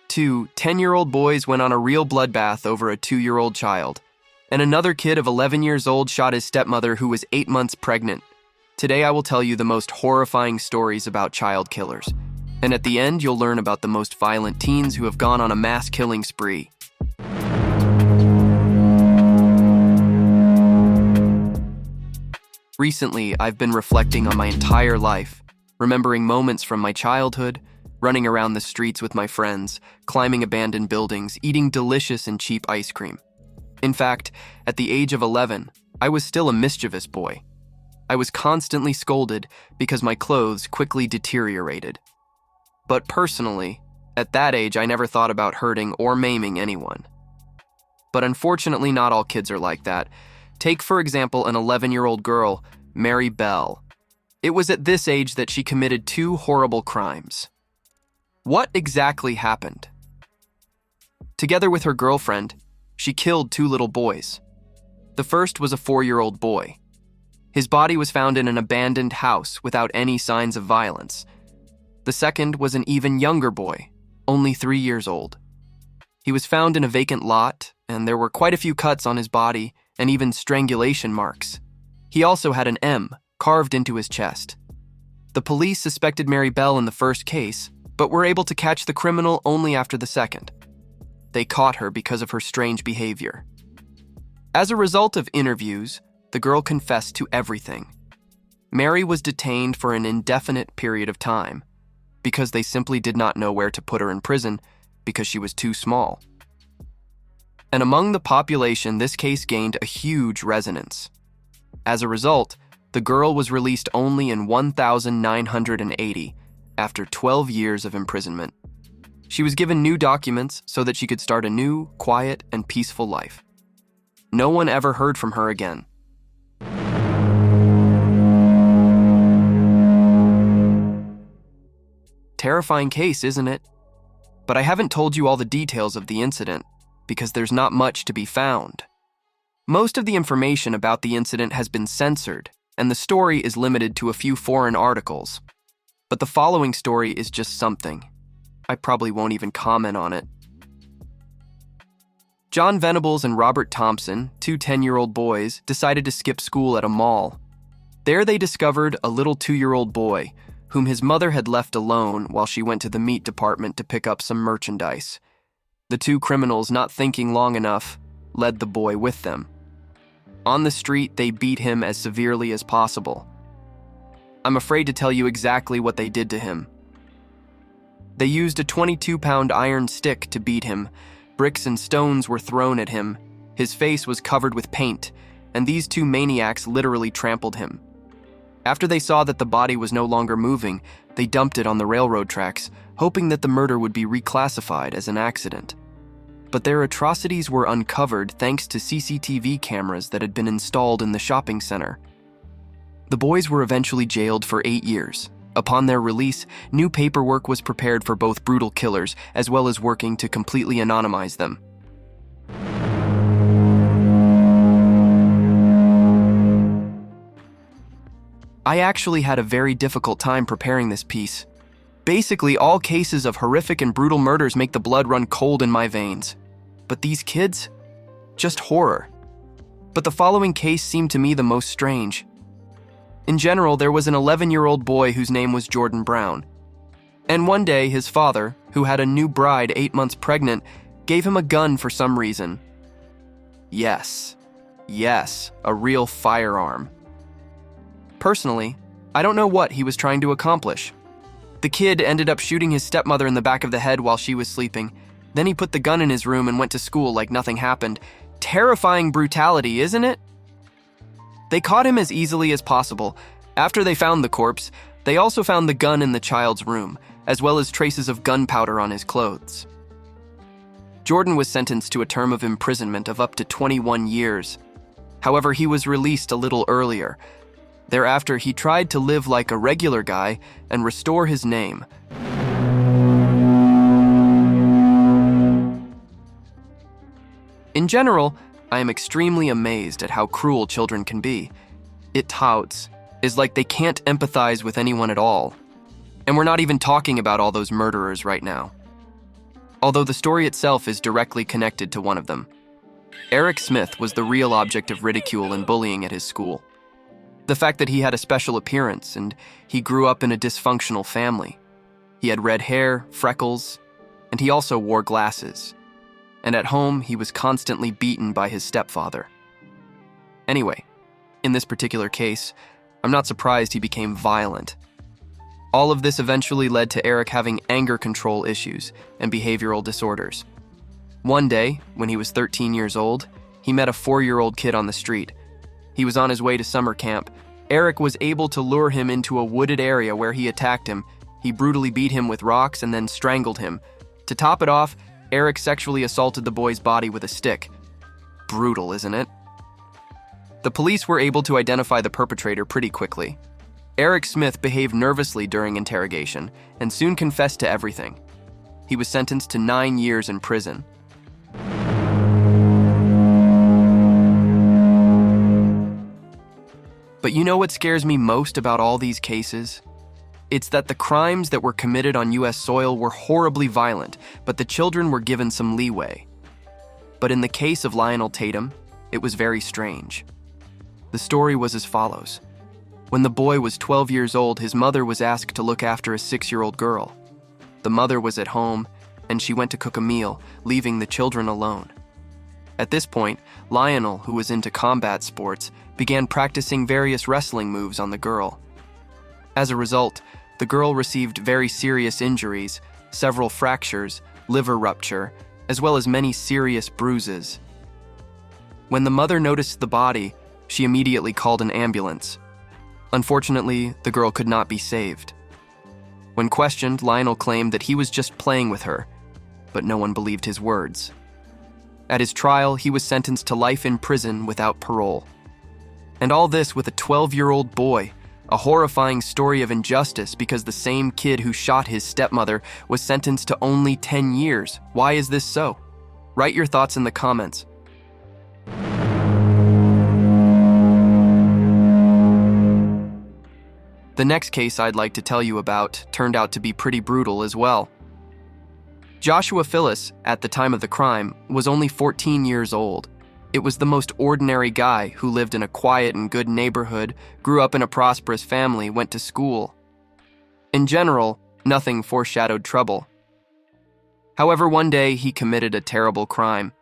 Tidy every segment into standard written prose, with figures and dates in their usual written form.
Two 10-year-old boys went on a real bloodbath over a 2-year-old child. And another kid of 11 years old shot his stepmother who was 8 months pregnant. Today I will tell you the most horrifying stories about child killers. And at the end, you'll learn about the most violent teens who have gone on a mass killing spree. Recently, I've been reflecting on my entire life, remembering moments from my childhood, running around the streets with my friends, climbing abandoned buildings, eating delicious and cheap ice cream. In fact, at the age of 11, I was still a mischievous boy. I was constantly scolded because my clothes quickly deteriorated. But personally, at that age, I never thought about hurting or maiming anyone. But unfortunately, not all kids are like that. Take, for example, an 11-year-old girl, Mary Bell. It was at this age that she committed 2 horrible crimes. What exactly happened? Together with her girlfriend, she killed 2 little boys. The first was a 4-year-old boy. His body was found in an abandoned house without any signs of violence. The second was an even younger boy, only 3 years old. He was found in a vacant lot, and there were quite a few cuts on his body and even strangulation marks. He also had an M carved into his chest. The police suspected Mary Bell in the first case, but were able to catch the criminal only after the second. They caught her because of her strange behavior. As a result of interviews, the girl confessed to everything. Mary was detained for an indefinite period of time because they simply did not know where to put her in prison because she was too small. And among the population, this case gained a huge resonance. As a result, the girl was released only in 1980 after 12 years of imprisonment. She was given new documents so that she could start a new, quiet, and peaceful life. No one ever heard from her again. Terrifying case, isn't it? But I haven't told you all the details of the incident because there's not much to be found. Most of the information about the incident has been censored, and the story is limited to a few foreign articles. But the following story is just something. I probably won't even comment on it. John Venables and Robert Thompson, 2 10-year-old boys, decided to skip school at a mall. There they discovered a little 2-year-old boy, whom his mother had left alone while she went to the meat department to pick up some merchandise. The 2 criminals, not thinking long enough, led the boy with them. On the street, they beat him as severely as possible. I'm afraid to tell you exactly what they did to him. They used a 22-pound iron stick to beat him. Bricks and stones were thrown at him. His face was covered with paint, and these 2 maniacs literally trampled him. After they saw that the body was no longer moving, they dumped it on the railroad tracks, hoping that the murder would be reclassified as an accident. But their atrocities were uncovered thanks to CCTV cameras that had been installed in the shopping center. The boys were eventually jailed for 8 years. Upon their release, new paperwork was prepared for both brutal killers, as well as working to completely anonymize them. I actually had a very difficult time preparing this piece. Basically, all cases of horrific and brutal murders make the blood run cold in my veins. But these kids? Just horror. But the following case seemed to me the most strange. In general, there was an 11-year-old boy whose name was Jordan Brown. And one day, his father, who had a new bride 8 months pregnant, gave him a gun for some reason. Yes, a real firearm. Personally, I don't know what he was trying to accomplish. The kid ended up shooting his stepmother in the back of the head while she was sleeping. Then he put the gun in his room and went to school like nothing happened. Terrifying brutality, isn't it? They caught him as easily as possible. After they found the corpse, they also found the gun in the child's room, as well as traces of gunpowder on his clothes. Jordan was sentenced to a term of imprisonment of up to 21 years. However, he was released a little earlier. Thereafter, he tried to live like a regular guy and restore his name. In general, I am extremely amazed at how cruel children can be. It touts is like they can't empathize with anyone at all. And we're not even talking about all those murderers right now. although the story itself is directly connected to one of them. Eric Smith was the real object of ridicule and bullying at his school. The fact that he had a special appearance and he grew up in a dysfunctional family. He had red hair, freckles, and he also wore glasses. And at home, he was constantly beaten by his stepfather. Anyway, in this particular case, I'm not surprised he became violent. All of this eventually led to Eric having anger control issues and behavioral disorders. One day, when he was 13 years old, he met a 4-year-old kid on the street. He was on his way to summer camp. Eric was able to lure him into a wooded area where he attacked him. He brutally beat him with rocks and then strangled him. To top it off, Eric sexually assaulted the boy's body with a stick. Brutal, isn't it? The police were able to identify the perpetrator pretty quickly. Eric Smith behaved nervously during interrogation and soon confessed to everything. He was sentenced to 9 years in prison. But you know what scares me most about all these cases? It's that the crimes that were committed on US soil were horribly violent, but the children were given some leeway. But in the case of Lionel Tate, it was very strange. The story was as follows. When the boy was 12 years old, his mother was asked to look after a 6-year-old girl. The mother was at home, and she went to cook a meal, leaving the children alone. At this point, Lionel, who was into combat sports, began practicing various wrestling moves on the girl. As a result, the girl received very serious injuries, several fractures, liver rupture, as well as many serious bruises. When the mother noticed the body, she immediately called an ambulance. Unfortunately, the girl could not be saved. When questioned, Lionel claimed that he was just playing with her, but no one believed his words. At his trial, he was sentenced to life in prison without parole. And all this with a 12-year-old boy, a horrifying story of injustice because the same kid who shot his stepmother was sentenced to only 10 years. Why is this so? Write your thoughts in the comments. The next case I'd like to tell you about turned out to be pretty brutal as well. Joshua Phillips, at the time of the crime, was only 14 years old. It was the most ordinary guy who lived in a quiet and good neighborhood, grew up in a prosperous family, went to school. In general, nothing foreshadowed trouble. However, one day he committed a terrible crime.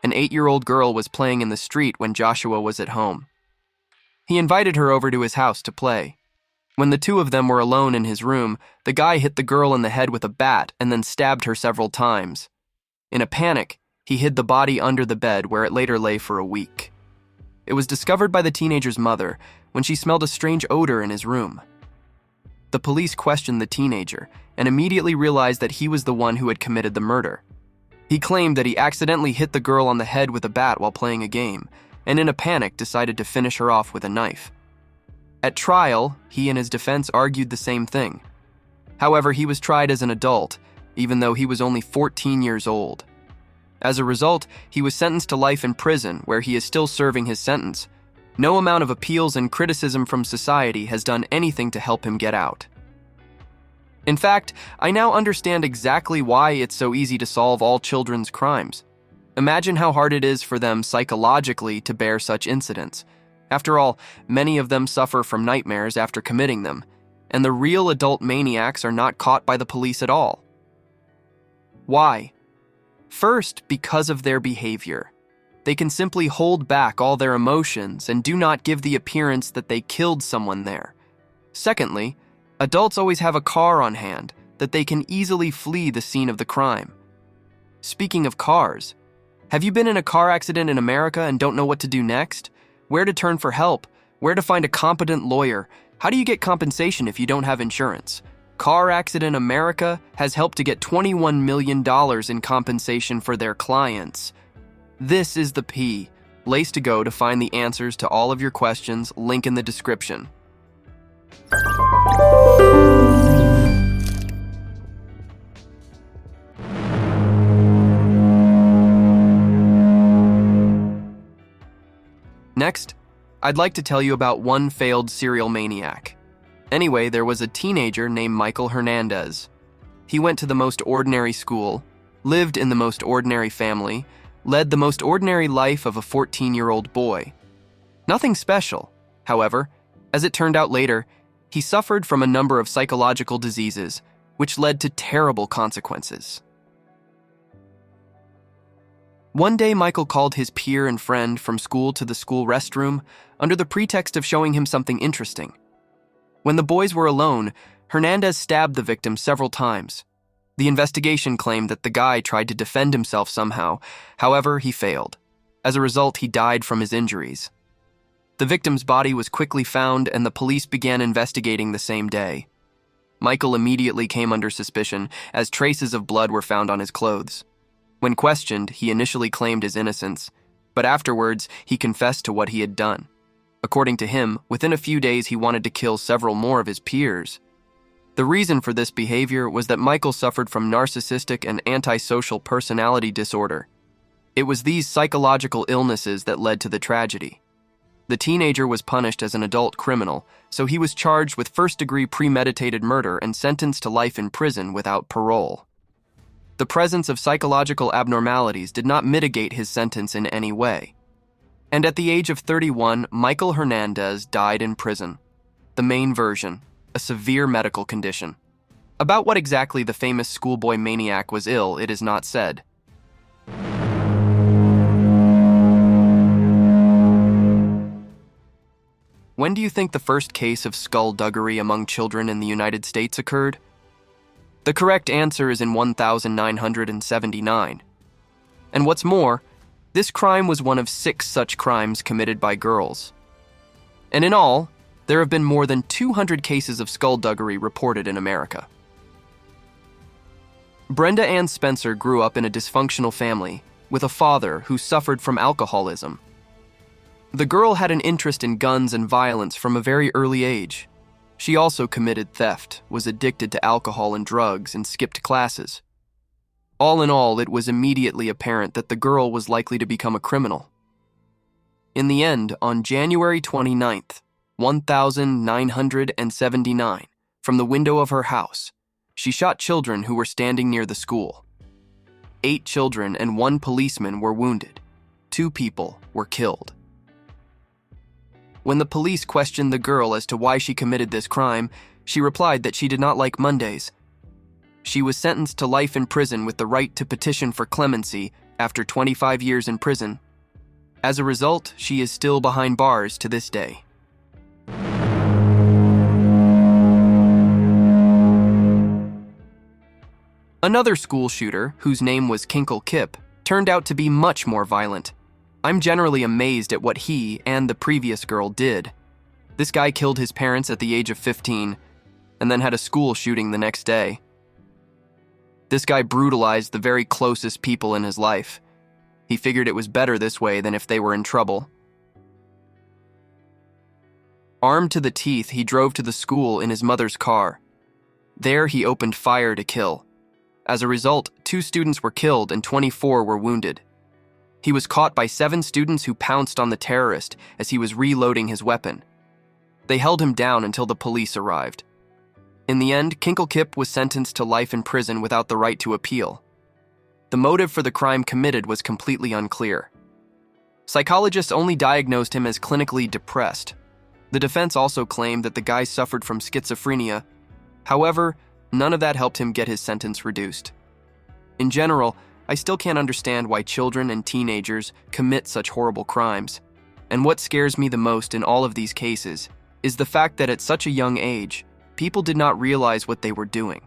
An 8-year-old girl was playing in the street when Joshua was at home. He invited her over to his house to play. When the two of them were alone in his room, the guy hit the girl in the head with a bat and then stabbed her several times. In a panic, he hid the body under the bed where it later lay for a week. It was discovered by the teenager's mother when she smelled a strange odor in his room. The police questioned the teenager and immediately realized that he was the one who had committed the murder. He claimed that he accidentally hit the girl on the head with a bat while playing a game, and in a panic decided to finish her off with a knife. At trial, he and his defense argued the same thing. However, he was tried as an adult, even though he was only 14 years old. As a result, he was sentenced to life in prison, where he is still serving his sentence. No amount of appeals and criticism from society has done anything to help him get out. In fact, I now understand exactly why it's so easy to solve all children's crimes. Imagine how hard it is for them psychologically to bear such incidents. After all, many of them suffer from nightmares after committing them, and the real adult maniacs are not caught by the police at all. Why? First, because of their behavior. They can simply hold back all their emotions and do not give the appearance that they killed someone there. Secondly, adults always have a car on hand that they can easily flee the scene of the crime. Speaking of cars, have you been in a car accident in America and don't know what to do next? Where to turn for help? Where to find a competent lawyer? How do you get compensation if you don't have insurance? Car Accident America has helped to get $21 million in compensation for their clients. This is the place to go to find the answers to all of your questions, link in the description. Next, I'd like to tell you about one failed serial maniac. Anyway, there was a teenager named Michael Hernandez. He went to the most ordinary school, lived in the most ordinary family, led the most ordinary life of a 14-year-old boy. Nothing special, however. As it turned out later, he suffered from a number of psychological diseases, which led to terrible consequences. One day, Michael called his peer and friend from school to the school restroom under the pretext of showing him something interesting. When the boys were alone, Hernandez stabbed the victim several times. The investigation claimed that the guy tried to defend himself somehow. However, he failed. As a result, he died from his injuries. The victim's body was quickly found, and the police began investigating the same day. Michael immediately came under suspicion, as traces of blood were found on his clothes. When questioned, he initially claimed his innocence, but afterwards, he confessed to what he had done. According to him, within a few days, he wanted to kill several more of his peers. The reason for this behavior was that Michael suffered from narcissistic and antisocial personality disorder. It was these psychological illnesses that led to the tragedy. The teenager was punished as an adult criminal, so he was charged with first-degree premeditated murder and sentenced to life in prison without parole. The presence of psychological abnormalities did not mitigate his sentence in any way. And at the age of 31, Michael Hernandez died in prison. The main version, a severe medical condition. About what exactly the famous schoolboy maniac was ill, it is not said. When do you think the first case of skullduggery among children in the United States occurred? The correct answer is in 1979. And what's more, this crime was one of 6 such crimes committed by girls. And in all, there have been more than 200 cases of skullduggery reported in America. Brenda Ann Spencer grew up in a dysfunctional family with a father who suffered from alcoholism. The girl had an interest in guns and violence from a very early age. She also committed theft, was addicted to alcohol and drugs, and skipped classes. All in all, it was immediately apparent that the girl was likely to become a criminal. In the end, on January 29th, 1979, from the window of her house, she shot children who were standing near the school. 8 children and 1 policeman were wounded. 2 people were killed. When the police questioned the girl as to why she committed this crime, she replied that she did not like Mondays. She was sentenced to life in prison with the right to petition for clemency after 25 years in prison. As a result, she is still behind bars to this day. Another school shooter, whose name was Kinkle Kip, turned out to be much more violent. I'm generally amazed at what he and the previous girl did. This guy killed his parents at the age of 15, and then had a school shooting the next day. This guy brutalized the very closest people in his life. He figured it was better this way than if they were in trouble. Armed to the teeth, he drove to the school in his mother's car. There, he opened fire to kill. As a result, 2 students were killed and 24 were wounded. He was caught by 7 students who pounced on the terrorist as he was reloading his weapon. They held him down until the police arrived. In the end, Kinkle Kip was sentenced to life in prison without the right to appeal. The motive for the crime committed was completely unclear. Psychologists only diagnosed him as clinically depressed. The defense also claimed that the guy suffered from schizophrenia. However, none of that helped him get his sentence reduced. In general, I still can't understand why children and teenagers commit such horrible crimes. And what scares me the most in all of these cases is the fact that at such a young age, people did not realize what they were doing.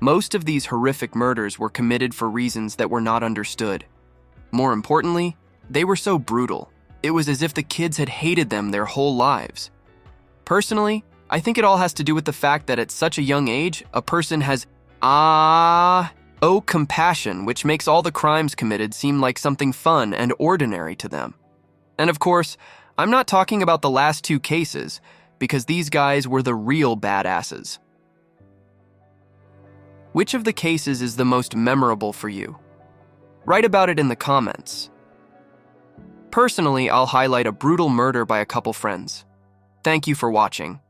Most of these horrific murders were committed for reasons that were not understood. More importantly, they were so brutal. It was as if the kids had hated them their whole lives. Personally, I think it all has to do with the fact that at such a young age, a person has compassion, which makes all the crimes committed seem like something fun and ordinary to them. And of course, I'm not talking about the last 2 cases, because these guys were the real badasses. Which of the cases is the most memorable for you? Write about it in the comments. Personally, I'll highlight a brutal murder by a couple friends. Thank you for watching.